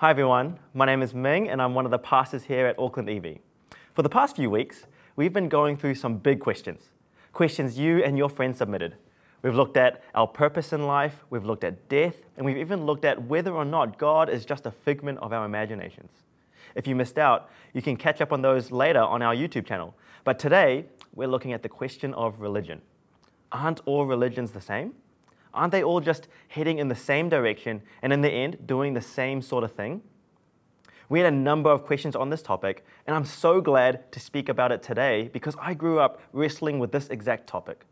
Hi everyone, my name is Ming and I'm one of the pastors here at Auckland Ev. For the past few weeks, we've been going through some big questions. Questions you and your friends submitted. We've looked at our purpose in life, we've looked at death, and we've even looked at whether or not God is just a figment of our imaginations. If you missed out, you can catch up on those later on our YouTube channel. But today, we're looking at the question of religion. Aren't all religions the same? Aren't they all just heading in the same direction and in the end doing the same sort of thing? We had a number of questions on this topic, and I'm so glad to speak about it today because I grew up wrestling with this exact topic.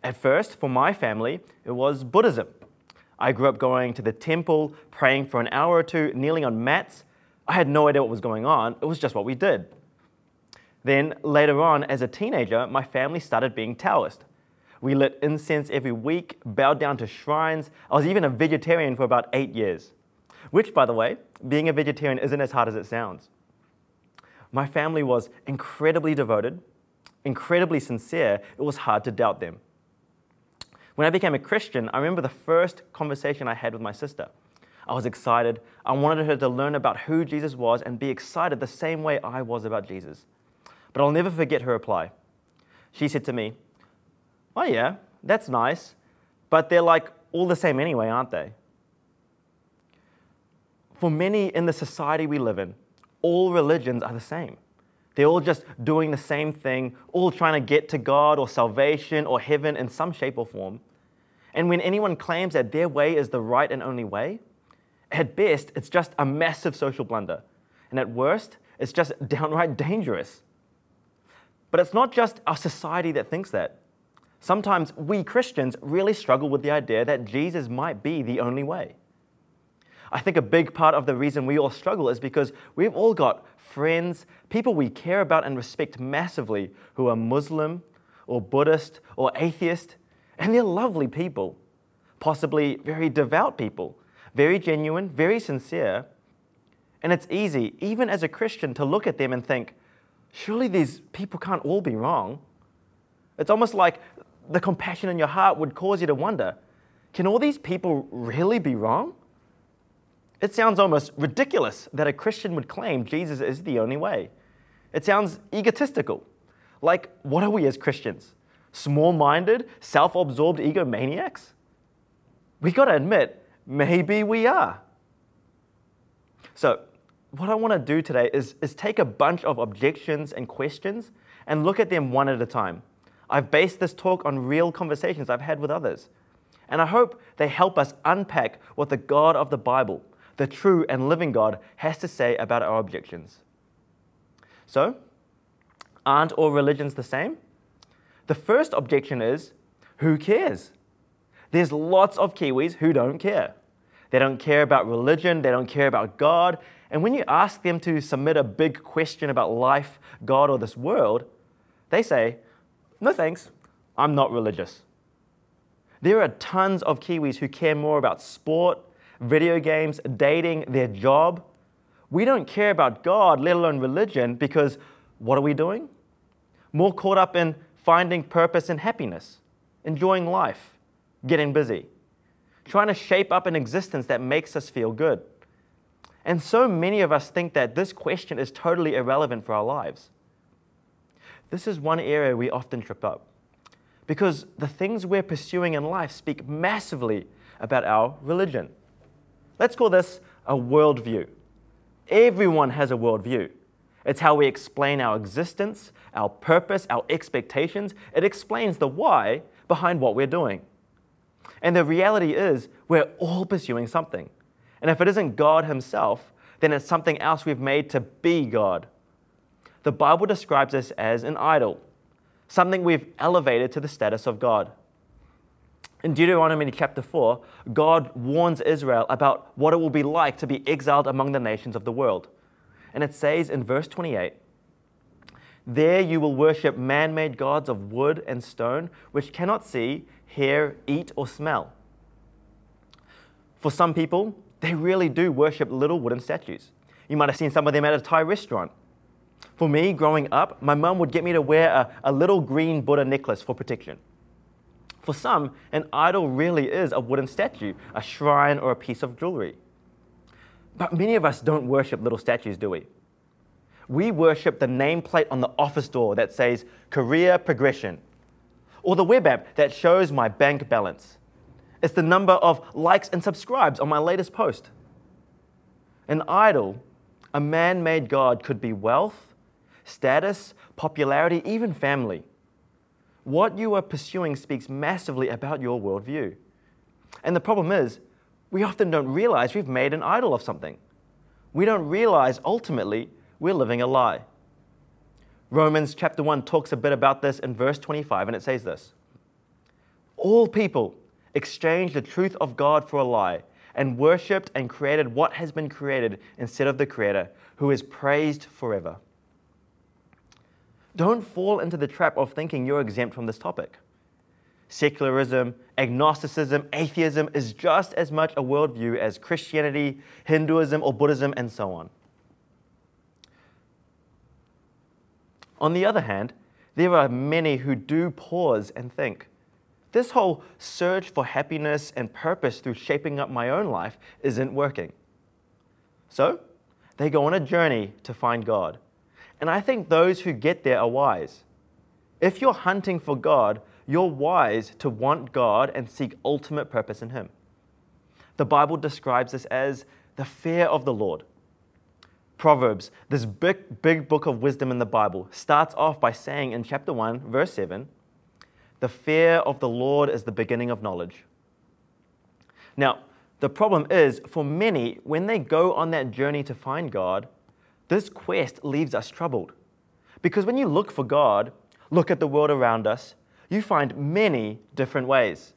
At first, for my family, it was Buddhism. I grew up going to the temple, praying for an hour or two, kneeling on mats. I had no idea what was going on. It was just what we did. Then, later on, as a teenager, my family started being Taoist. We lit incense every week, bowed down to shrines. I was even a vegetarian for about 8 years. Which, by the way, being a vegetarian isn't as hard as it sounds. My family was incredibly devoted, incredibly sincere. It was hard to doubt them. When I became a Christian, I remember the first conversation I had with my sister. I was excited. I wanted her to learn about who Jesus was and be excited the same way I was about Jesus. But I'll never forget her reply. She said to me, "Oh yeah, that's nice, but they're like all the same anyway, aren't they?" For many in the society we live in, all religions are the same. They're all just doing the same thing, all trying to get to God or salvation or heaven in some shape or form. And when anyone claims that their way is the right and only way, at best, it's just a massive social blunder. And at worst, it's just downright dangerous. But it's not just our society that thinks that. Sometimes we Christians really struggle with the idea that Jesus might be the only way. I think a big part of the reason we all struggle is because we've all got friends, people we care about and respect massively who are Muslim or Buddhist or atheist, and they're lovely people, possibly very devout people, very genuine, very sincere. And it's easy, even as a Christian, to look at them and think, surely these people can't all be wrong. It's almost like the compassion in your heart would cause you to wonder, can all these people really be wrong? It sounds almost ridiculous that a Christian would claim Jesus is the only way. It sounds egotistical. Like, what are we as Christians? Small-minded, self-absorbed egomaniacs? We got to admit, maybe we are. So, what I want to do today is take a bunch of objections and questions and look at them one at a time. I've based this talk on real conversations I've had with others. And I hope they help us unpack what the God of the Bible, the true and living God, has to say about our objections. So, aren't all religions the same? The first objection is, who cares? There's lots of Kiwis who don't care. They don't care about religion, they don't care about God, and when you ask them to submit a big question about life, God, or this world, they say, "No thanks, I'm not religious." There are tons of Kiwis who care more about sport, video games, dating, their job. We don't care about God, let alone religion, because what are we doing? More caught up in finding purpose and happiness, enjoying life, getting busy, trying to shape up an existence that makes us feel good. And so many of us think that this question is totally irrelevant for our lives. This is one area we often trip up, because the things we're pursuing in life speak massively about our religion. Let's call this a worldview. Everyone has a worldview. It's how we explain our existence, our purpose, our expectations. It explains the why behind what we're doing. And the reality is, we're all pursuing something. And if it isn't God Himself, then it's something else we've made to be God. The Bible describes this as an idol, something we've elevated to the status of God. In Deuteronomy chapter 4, God warns Israel about what it will be like to be exiled among the nations of the world. And it says in verse 28, "There you will worship man-made gods of wood and stone, which cannot see, hear, eat, or smell." For some people, they really do worship little wooden statues. You might have seen some of them at a Thai restaurant. For me, growing up, my mum would get me to wear a little green Buddha necklace for protection. For some, an idol really is a wooden statue, a shrine, or a piece of jewelry. But many of us don't worship little statues, do we? We worship the nameplate on the office door that says career progression, or the web app that shows my bank balance. It's the number of likes and subscribes on my latest post. An idol, a man-made god, could be wealth, status, popularity, even family. What you are pursuing speaks massively about your worldview. And the problem is, we often don't realize we've made an idol of something. We don't realize ultimately we're living a lie. Romans chapter 1 talks a bit about this in verse 25, and it says this: all people exchanged the truth of God for a lie and worshipped and created what has been created instead of the Creator, who is praised forever. Don't fall into the trap of thinking you're exempt from this topic. Secularism, agnosticism, atheism is just as much a worldview as Christianity, Hinduism, or Buddhism, and so on. On the other hand, there are many who do pause and think, this whole search for happiness and purpose through shaping up my own life isn't working. So they go on a journey to find God. And I think those who get there are wise. If you're hunting for God, you're wise to want God and seek ultimate purpose in Him. The Bible describes this as the fear of the Lord. Proverbs, this big book of wisdom in the Bible, starts off by saying in chapter 1, verse 7, the fear of the Lord is the beginning of knowledge. Now, the problem is, for many, when they go on that journey to find God, this quest leaves us troubled. Because when you look for God, look at the world around us, you find many different ways.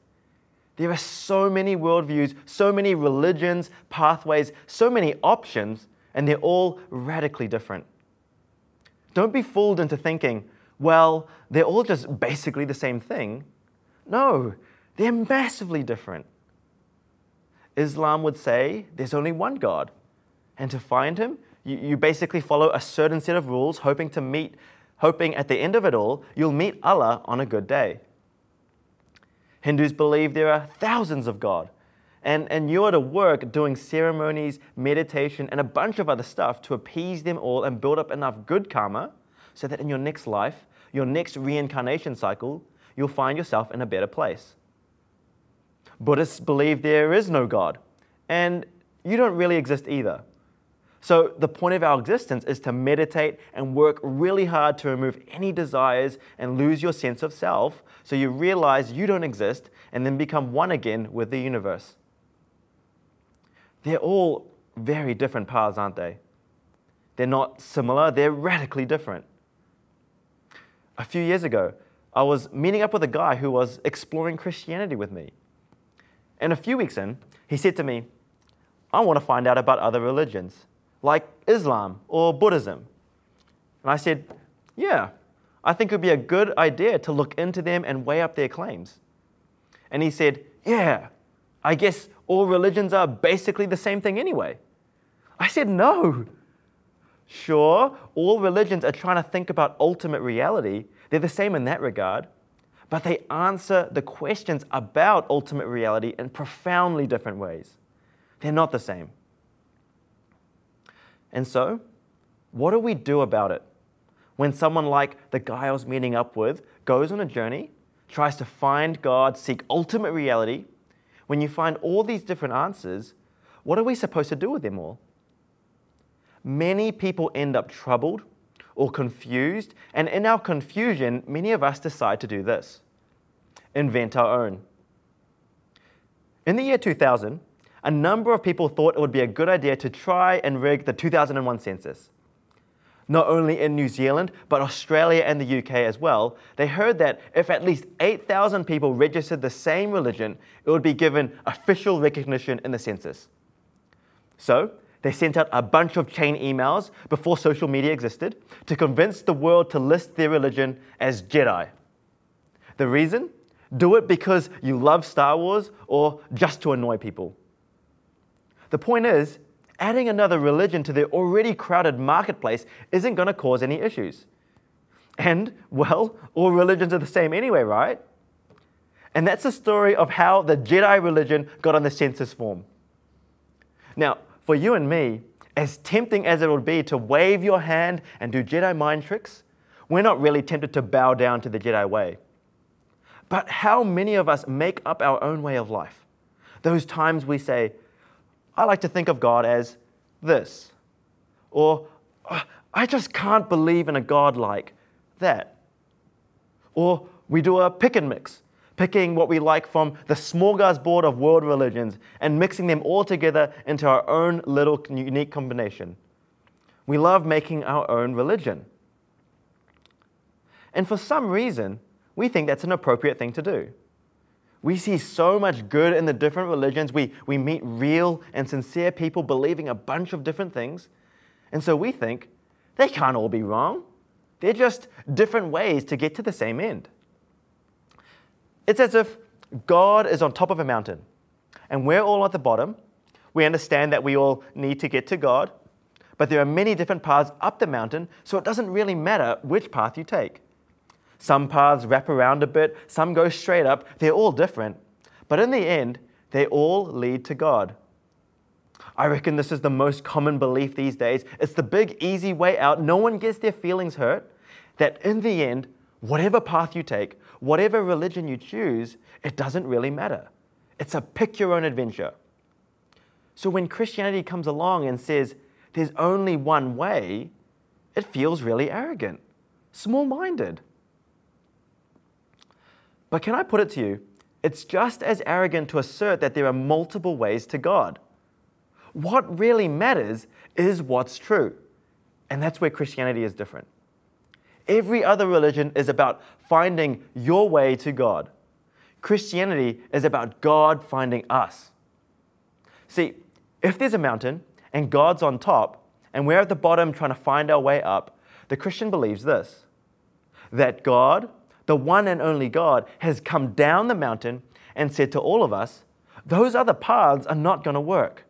There are so many worldviews, so many religions, pathways, so many options, and they're all radically different. Don't be fooled into thinking, well, they're all just basically the same thing. No, they're massively different. Islam would say there's only one God, and to find Him, you basically follow a certain set of rules, hoping at the end of it all, you'll meet Allah on a good day. Hindus believe there are thousands of God, and you're to work doing ceremonies, meditation, and a bunch of other stuff to appease them all and build up enough good karma so that in your next life, your next reincarnation cycle, you'll find yourself in a better place. Buddhists believe there is no God, and you don't really exist either. So the point of our existence is to meditate and work really hard to remove any desires and lose your sense of self so you realize you don't exist and then become one again with the universe. They're all very different paths, aren't they? They're not similar, they're radically different. A few years ago, I was meeting up with a guy who was exploring Christianity with me. And a few weeks in, he said to me, I want to find out about other religions, like Islam or Buddhism. And I said, yeah, I think it would be a good idea to look into them and weigh up their claims. And he said, yeah, I guess all religions are basically the same thing anyway. I said, no. Sure, all religions are trying to think about ultimate reality. They're the same in that regard. But they answer the questions about ultimate reality in profoundly different ways. They're not the same. And so, what do we do about it? When someone like the guy I was meeting up with goes on a journey, tries to find God, seek ultimate reality, when you find all these different answers, what are we supposed to do with them all? Many people end up troubled or confused, and in our confusion, many of us decide to do this: invent our own. In the year 2000, a number of people thought it would be a good idea to try and rig the 2001 census. Not only in New Zealand, but Australia and the UK as well, they heard that if at least 8,000 people registered the same religion, it would be given official recognition in the census. So, they sent out a bunch of chain emails before social media existed to convince the world to list their religion as Jedi. The reason? Do it because you love Star Wars or just to annoy people. The point is, adding another religion to their already crowded marketplace isn't going to cause any issues. And, well, all religions are the same anyway, right? And that's the story of how the Jedi religion got on the census form. Now, for you and me, as tempting as it would be to wave your hand and do Jedi mind tricks, we're not really tempted to bow down to the Jedi way. But how many of us make up our own way of life? Those times we say, I like to think of God as this. Or, I just can't believe in a God like that. Or we do a pick and mix, picking what we like from the smorgasbord of world religions and mixing them all together into our own little unique combination. We love making our own religion. And for some reason, we think that's an appropriate thing to do. We see so much good in the different religions. We meet real and sincere people believing a bunch of different things. And so we think, they can't all be wrong. They're just different ways to get to the same end. It's as if God is on top of a mountain, and we're all at the bottom. We understand that we all need to get to God, but there are many different paths up the mountain, so it doesn't really matter which path you take. Some paths wrap around a bit, some go straight up. They're all different, but in the end, they all lead to God. I reckon this is the most common belief these days. It's the big, easy way out. No one gets their feelings hurt. That in the end, whatever path you take, whatever religion you choose, it doesn't really matter. It's a pick your own adventure. So when Christianity comes along and says there's only one way, it feels really arrogant, small-minded. But can I put it to you, it's just as arrogant to assert that there are multiple ways to God. What really matters is what's true. And that's where Christianity is different. Every other religion is about finding your way to God. Christianity is about God finding us. See, if there's a mountain and God's on top and we're at the bottom trying to find our way up, the Christian believes this, that God, the one and only God, has come down the mountain and said to all of us, those other paths are not going to work.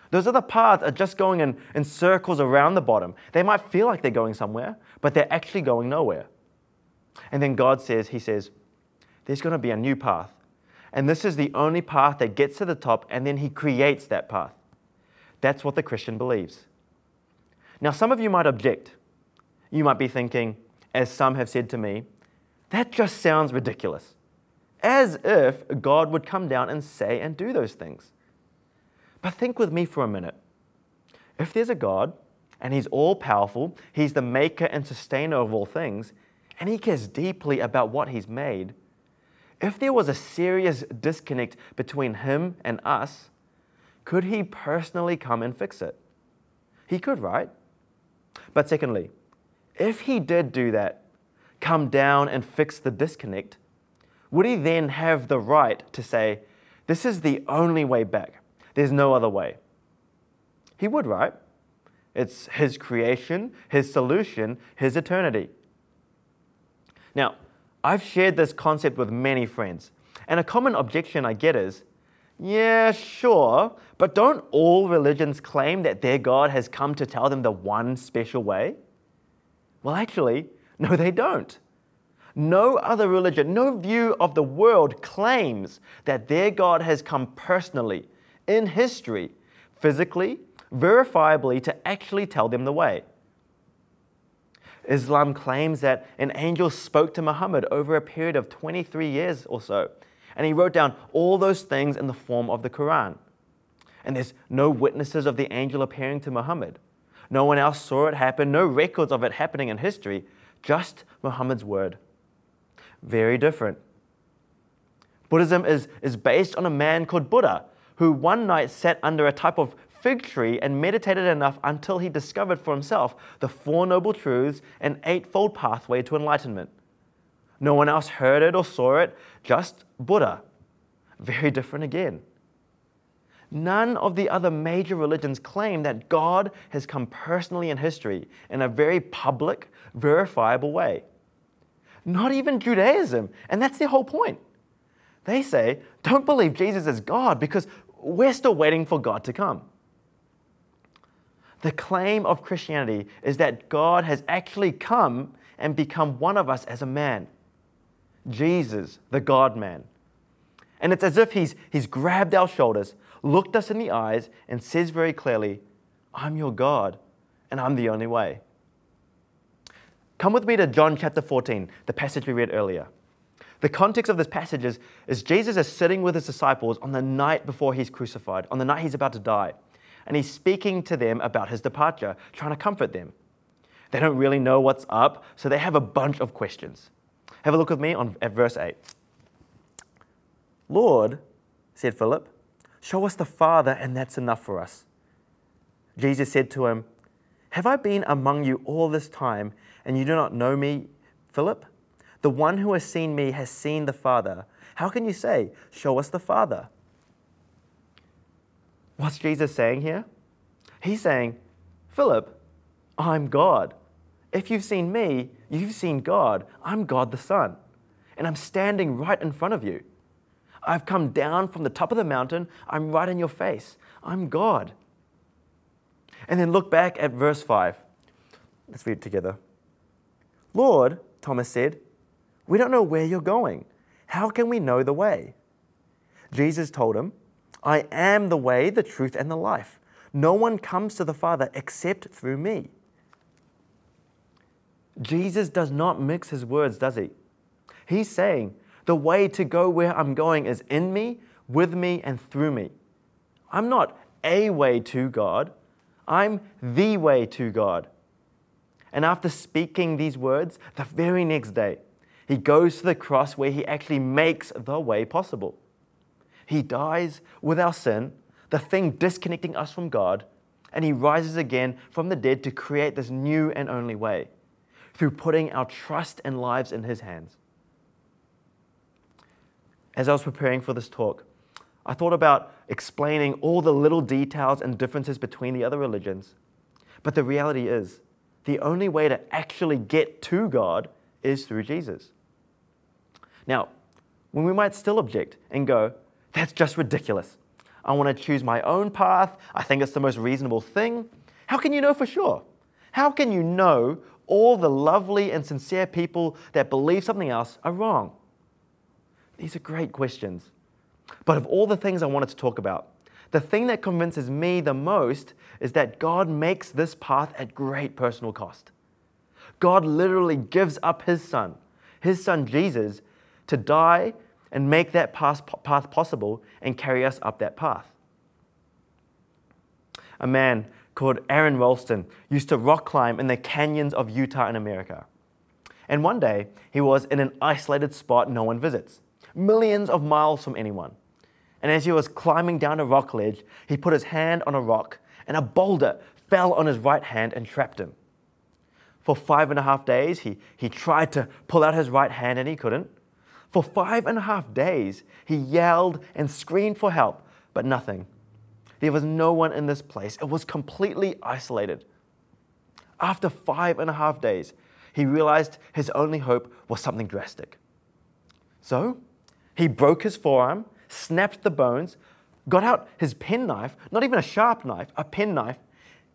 Those other paths are just going in circles around the bottom. They might feel like they're going somewhere, but they're actually going nowhere. And then God says, He says, there's going to be a new path. And this is the only path that gets to the top, and then He creates that path. That's what the Christian believes. Now, some of you might object. You might be thinking, as some have said to me, that just sounds ridiculous. As if God would come down and say and do those things. But think with me for a minute. If there's a God, and He's all-powerful, He's the maker and sustainer of all things, and He cares deeply about what He's made, if there was a serious disconnect between Him and us, could He personally come and fix it? He could, right? But secondly, if He did do that, come down and fix the disconnect, would He then have the right to say, this is the only way back? There's no other way. He would, right? It's His creation, His solution, His eternity. Now, I've shared this concept with many friends, and a common objection I get is, yeah, sure, but don't all religions claim that their God has come to tell them the one special way? Well, actually, no, they don't. No other religion, no view of the world claims that their God has come personally, in history, physically, verifiably, to actually tell them the way. Islam claims that an angel spoke to Muhammad over a period of 23 years or so, and he wrote down all those things in the form of the Quran. And there's no witnesses of the angel appearing to Muhammad. No one else saw it happen, no records of it happening in history, just Muhammad's word. Very different. Buddhism is based on a man called Buddha, who one night sat under a type of fig tree and meditated enough until he discovered for himself the Four Noble Truths and Eightfold Pathway to Enlightenment. No one else heard it or saw it, just Buddha. Very different again. None of the other major religions claim that God has come personally in history in a very public, verifiable way. Not even Judaism, and that's their whole point. They say, don't believe Jesus is God because we're still waiting for God to come. The claim of Christianity is that God has actually come and become one of us as a man. Jesus, the God-man. And it's as if he's grabbed our shoulders, looked us in the eyes, and says very clearly, I'm your God, and I'm the only way. Come with me to John chapter 14, the passage we read earlier. The context of this passage is Jesus is sitting with his disciples on the night before he's crucified, on the night he's about to die. And he's speaking to them about his departure, trying to comfort them. They don't really know what's up, so they have a bunch of questions. Have a look with me at verse 8. Lord, said Philip, show us the Father, and that's enough for us. Jesus said to him, have I been among you all this time, and you do not know me, Philip? The one who has seen me has seen the Father. How can you say, show us the Father? What's Jesus saying here? He's saying, Philip, I'm God. If you've seen me, you've seen God. I'm God the Son, and I'm standing right in front of you. I've come down from the top of the mountain. I'm right in your face. I'm God. And then look back at verse 5. Let's read it together. Lord, Thomas said, we don't know where you're going. How can we know the way? Jesus told him, I am the way, the truth, and the life. No one comes to the Father except through me. Jesus does not mix his words, does he? He's saying, the way to go where I'm going is in me, with me, and through me. I'm not a way to God. I'm the way to God. And after speaking these words, the very next day, he goes to the cross where he actually makes the way possible. He dies with our sin, the thing disconnecting us from God, and he rises again from the dead to create this new and only way through putting our trust and lives in his hands. As I was preparing for this talk, I thought about explaining all the little details and differences between the other religions. But the reality is, the only way to actually get to God is through Jesus. Now, when we might still object and go, that's just ridiculous. I want to choose my own path. I think it's the most reasonable thing. How can you know for sure? How can you know all the lovely and sincere people that believe something else are wrong? These are great questions. But of all the things I wanted to talk about, the thing that convinces me the most is that God makes this path at great personal cost. God literally gives up his son Jesus, to die and make that path possible and carry us up that path. A man called Aaron Ralston used to rock climb in the canyons of Utah in America. And one day, he was in an isolated spot no one visits, millions of miles from anyone. And as he was climbing down a rock ledge, he put his hand on a rock, and a boulder fell on his right hand and trapped him. For 5.5 days, he tried to pull out his right hand, and he couldn't. For 5.5 days, he yelled and screamed for help, but nothing. There was no one in this place. It was completely isolated. After 5.5 days, he realized his only hope was something drastic. So he broke his forearm, snapped the bones, got out his penknife, not even a sharp knife, a penknife,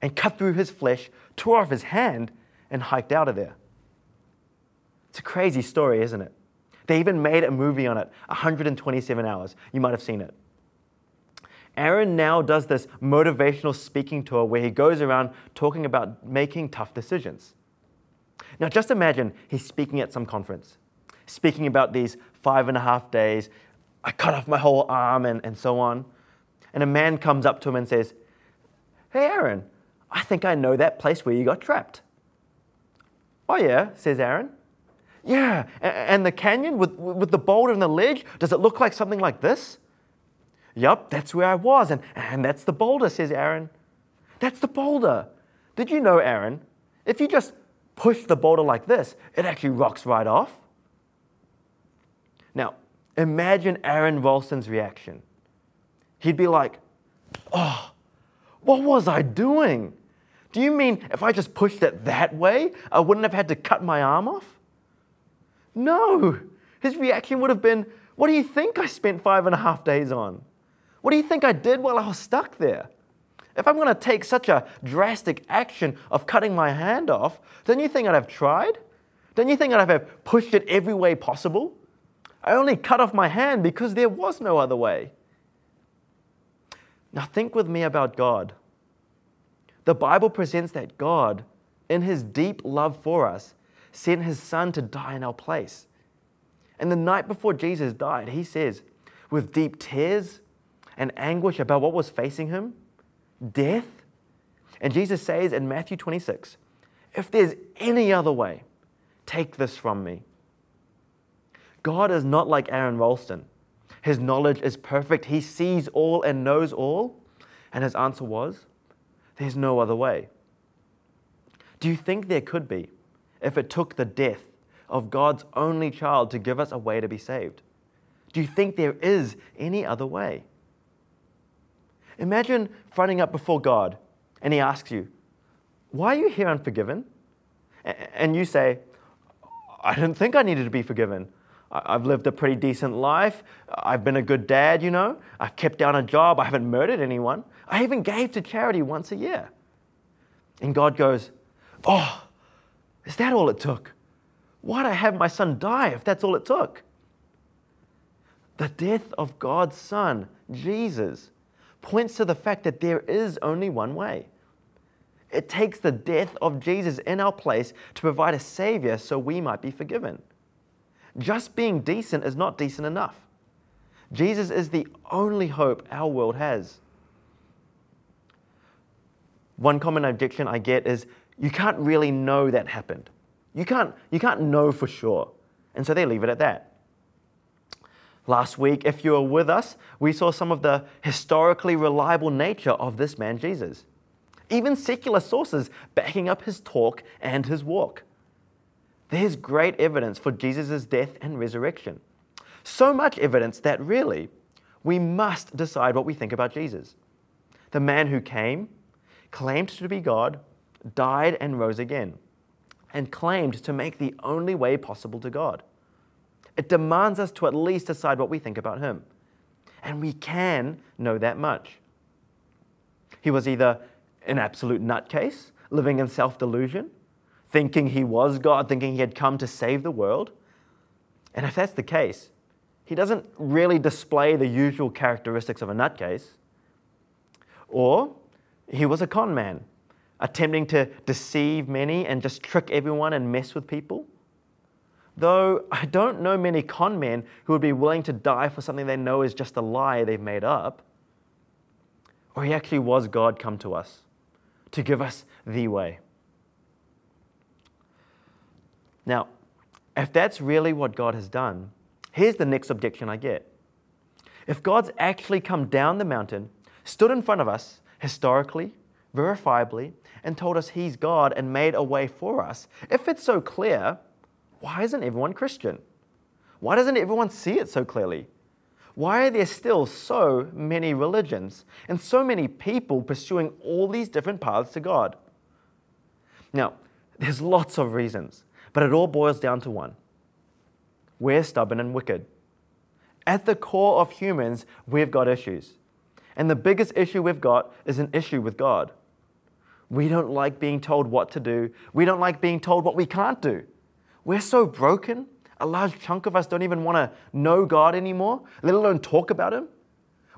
and cut through his flesh, tore off his hand, and hiked out of there. It's a crazy story, isn't it? They even made a movie on it, 127 hours. You might have seen it. Aaron now does this motivational speaking tour where he goes around talking about making tough decisions. Now just imagine he's speaking at some conference, speaking about these 5.5 days, I cut off my whole arm and so on. And a man comes up to him and says, hey Aaron, I think I know that place where you got trapped. Oh yeah, says Aaron. Yeah, and the canyon with the boulder and the ledge, does it look like something like this? Yup, that's where I was, and that's the boulder, says Aaron. That's the boulder. Did you know, Aaron, if you just push the boulder like this, it actually rocks right off? Now, imagine Aaron Ralston's reaction. He'd be like, oh, what was I doing? Do you mean if I just pushed it that way, I wouldn't have had to cut my arm off? No, his reaction would have been, what do you think I spent 5.5 days on? What do you think I did while I was stuck there? If I'm going to take such a drastic action of cutting my hand off, don't you think I'd have tried? Don't you think I'd have pushed it every way possible? I only cut off my hand because there was no other way. Now think with me about God. The Bible presents that God, in his deep love for us, sent his Son to die in our place. And the night before Jesus died, he says, with deep tears and anguish about what was facing him, death. And Jesus says in Matthew 26, if there's any other way, take this from me. God is not like Aaron Ralston. His knowledge is perfect. He sees all and knows all. And his answer was, there's no other way. Do you think there could be if it took the death of God's only child to give us a way to be saved? Do you think there is any other way? Imagine fronting up before God and he asks you, why are you here unforgiven? And you say, I didn't think I needed to be forgiven. I've lived a pretty decent life. I've been a good dad, I've kept down a job. I haven't murdered anyone. I even gave to charity once a year. And God goes, oh, is that all it took? Why'd I have my son die if that's all it took? The death of God's Son, Jesus, points to the fact that there is only one way. It takes the death of Jesus in our place to provide a Savior so we might be forgiven. Just being decent is not decent enough. Jesus is the only hope our world has. One common objection I get is, you can't really know that happened. You can't know for sure. And so they leave it at that. Last week, if you were with us, we saw some of the historically reliable nature of this man Jesus. Even secular sources backing up his talk and his walk. There's great evidence for Jesus' death and resurrection. So much evidence that really, we must decide what we think about Jesus. The man who came, claimed to be God, died and rose again, and claimed to make the only way possible to God. It demands us to at least decide what we think about him. And we can know that much. He was either an absolute nutcase, living in self-delusion, thinking he was God, thinking he had come to save the world. And if that's the case, he doesn't really display the usual characteristics of a nutcase. Or he was a con man, attempting to deceive many and just trick everyone and mess with people. Though I don't know many con men who would be willing to die for something they know is just a lie they've made up. Or he actually was God come to us, to give us the way. Now, if that's really what God has done, here's the next objection I get. If God's actually come down the mountain, stood in front of us, historically, verifiably, and told us he's God and made a way for us, if it's so clear, why isn't everyone Christian? Why doesn't everyone see it so clearly? Why are there still so many religions and so many people pursuing all these different paths to God? Now, there's lots of reasons, but it all boils down to one. We're stubborn and wicked. At the core of humans, we've got issues. And the biggest issue we've got is an issue with God. We don't like being told what to do. We don't like being told what we can't do. We're so broken, a large chunk of us don't even want to know God anymore, let alone talk about him.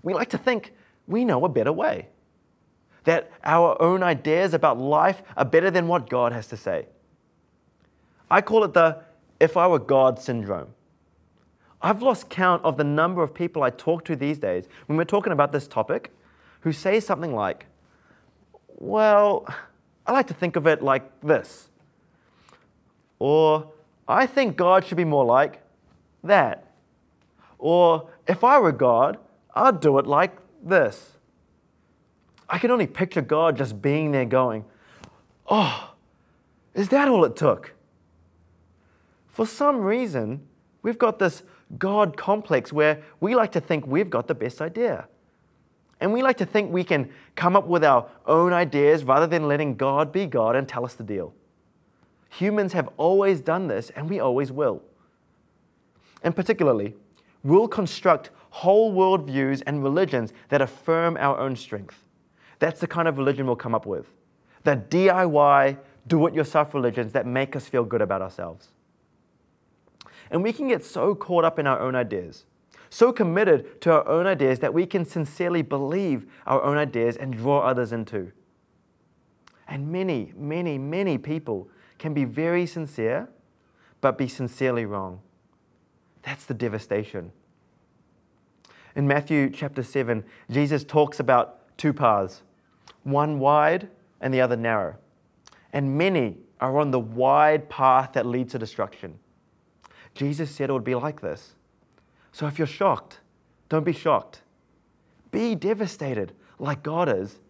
We like to think we know a better way, that our own ideas about life are better than what God has to say. I call it the if I were God syndrome. I've lost count of the number of people I talk to these days when we're talking about this topic who say something like, well, I like to think of it like this. Or, I think God should be more like that. Or, if I were God, I'd do it like this. I can only picture God just being there going, oh, is that all it took? For some reason, we've got this God complex where we like to think we've got the best idea. And we like to think we can come up with our own ideas rather than letting God be God and tell us the deal. Humans have always done this, and we always will. And particularly, we'll construct whole world views and religions that affirm our own strength. That's the kind of religion we'll come up with. The DIY, do-it-yourself religions that make us feel good about ourselves. And we can get so caught up in our own ideas, so committed to our own ideas that we can sincerely believe our own ideas and draw others in too. And many, many, many people can be very sincere, but be sincerely wrong. That's the devastation. In Matthew chapter 7, Jesus talks about two paths, one wide and the other narrow. And many are on the wide path that leads to destruction. Jesus said it would be like this. So if you're shocked, don't be shocked. Be devastated like God is.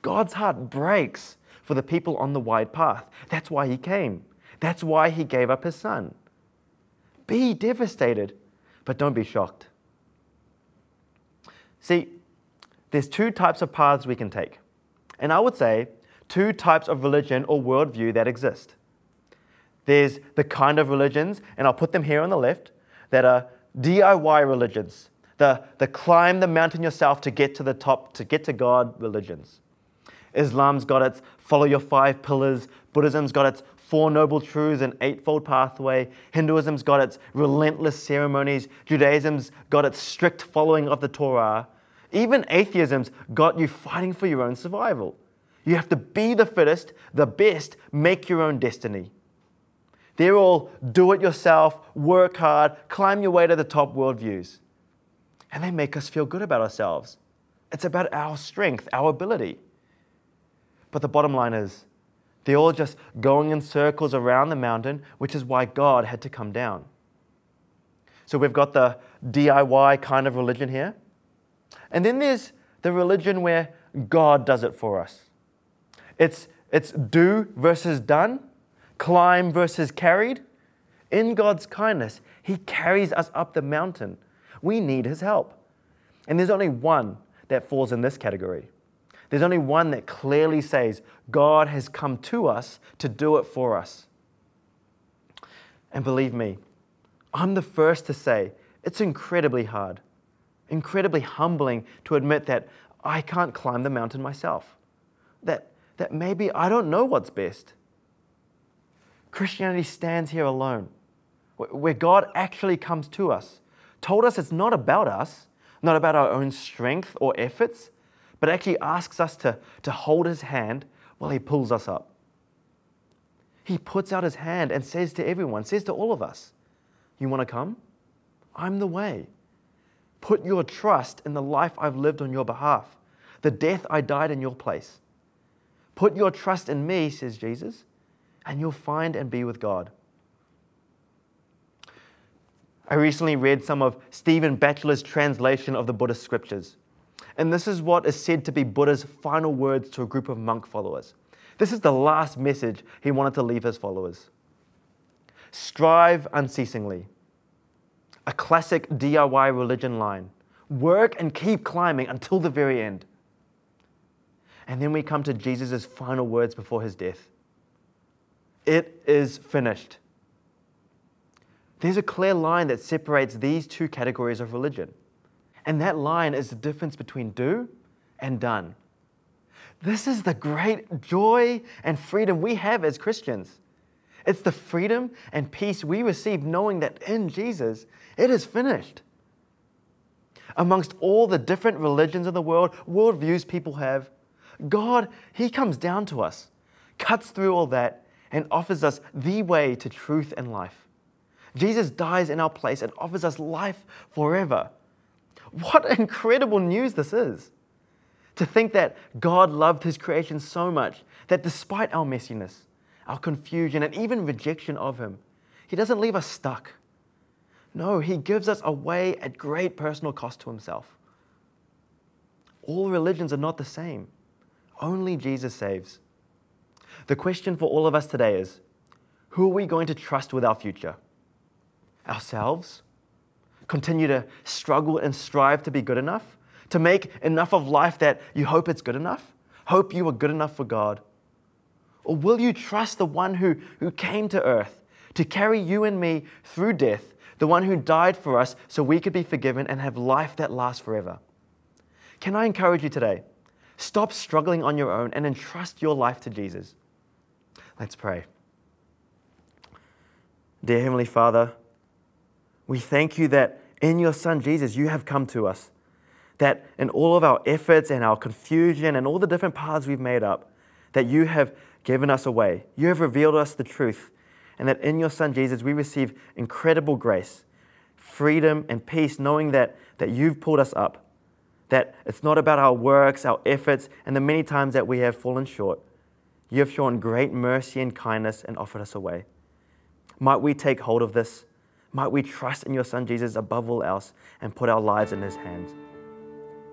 God's heart breaks for the people on the wide path. That's why he came. That's why he gave up his son. Be devastated, but don't be shocked. See, there's two types of paths we can take. And I would say two types of religion or worldview that exist. There's the kind of religions, and I'll put them here on the left, that are DIY religions, the climb the mountain yourself to get to the top, to get to God religions. Islam's got its follow your 5 pillars, Buddhism's got its 4 noble truths and 8-fold pathway, Hinduism's got its relentless ceremonies, Judaism's got its strict following of the Torah, even atheism's got you fighting for your own survival. You have to be the fittest, the best, make your own destiny. They're all do-it-yourself, work hard, climb your way to the top worldviews. And they make us feel good about ourselves. It's about our strength, our ability. But the bottom line is, they're all just going in circles around the mountain, which is why God had to come down. So we've got the DIY kind of religion here. And then there's the religion where God does it for us. It's do versus done, climb versus carried. In God's kindness, he carries us up the mountain. We need his help. And there's only one that falls in this category. There's only one that clearly says God has come to us to do it for us. And believe me, I'm the first to say it's incredibly hard, incredibly humbling to admit that I can't climb the mountain myself, that maybe I don't know what's best. Christianity stands here alone, where God actually comes to us, told us it's not about us, not about our own strength or efforts, but actually asks us to hold his hand while he pulls us up. He puts out his hand and says to everyone, says to all of us, you want to come? I'm the way. Put your trust in the life I've lived on your behalf, the death I died in your place. Put your trust in me, says Jesus, and you'll find and be with God. I recently read some of Stephen Batchelor's translation of the Buddhist scriptures. And this is what is said to be Buddha's final words to a group of monk followers. This is the last message he wanted to leave his followers. Strive unceasingly. A classic DIY religion line. Work and keep climbing until the very end. And then we come to Jesus' final words before his death. It is finished. There's a clear line that separates these two categories of religion. And that line is the difference between do and done. This is the great joy and freedom we have as Christians. It's the freedom and peace we receive knowing that in Jesus, it is finished. Amongst all the different religions of the world, worldviews people have, God, he comes down to us, cuts through all that, and offers us the way to truth and life. Jesus dies in our place and offers us life forever. What incredible news this is. To think that God loved his creation so much that despite our messiness, our confusion, and even rejection of him, he doesn't leave us stuck. No, he gives us a way at great personal cost to himself. All religions are not the same. Only Jesus saves. The question for all of us today is, who are we going to trust with our future? Ourselves? Continue to struggle and strive to be good enough? To make enough of life that you hope it's good enough? Hope you are good enough for God? Or will you trust the one who came to earth to carry you and me through death, the one who died for us so we could be forgiven and have life that lasts forever? Can I encourage you today? Stop struggling on your own and entrust your life to Jesus. Let's pray. Dear Heavenly Father, we thank you that in your Son Jesus, you have come to us. That in all of our efforts and our confusion and all the different paths we've made up, that you have given us away. You have revealed us the truth, and that in your Son Jesus we receive incredible grace, freedom, and peace, knowing that you've pulled us up, that it's not about our works, our efforts, and the many times that we have fallen short. You have shown great mercy and kindness and offered us a way. Might we take hold of this? Might we trust in your Son Jesus above all else and put our lives in his hands?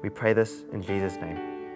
We pray this in Jesus' name.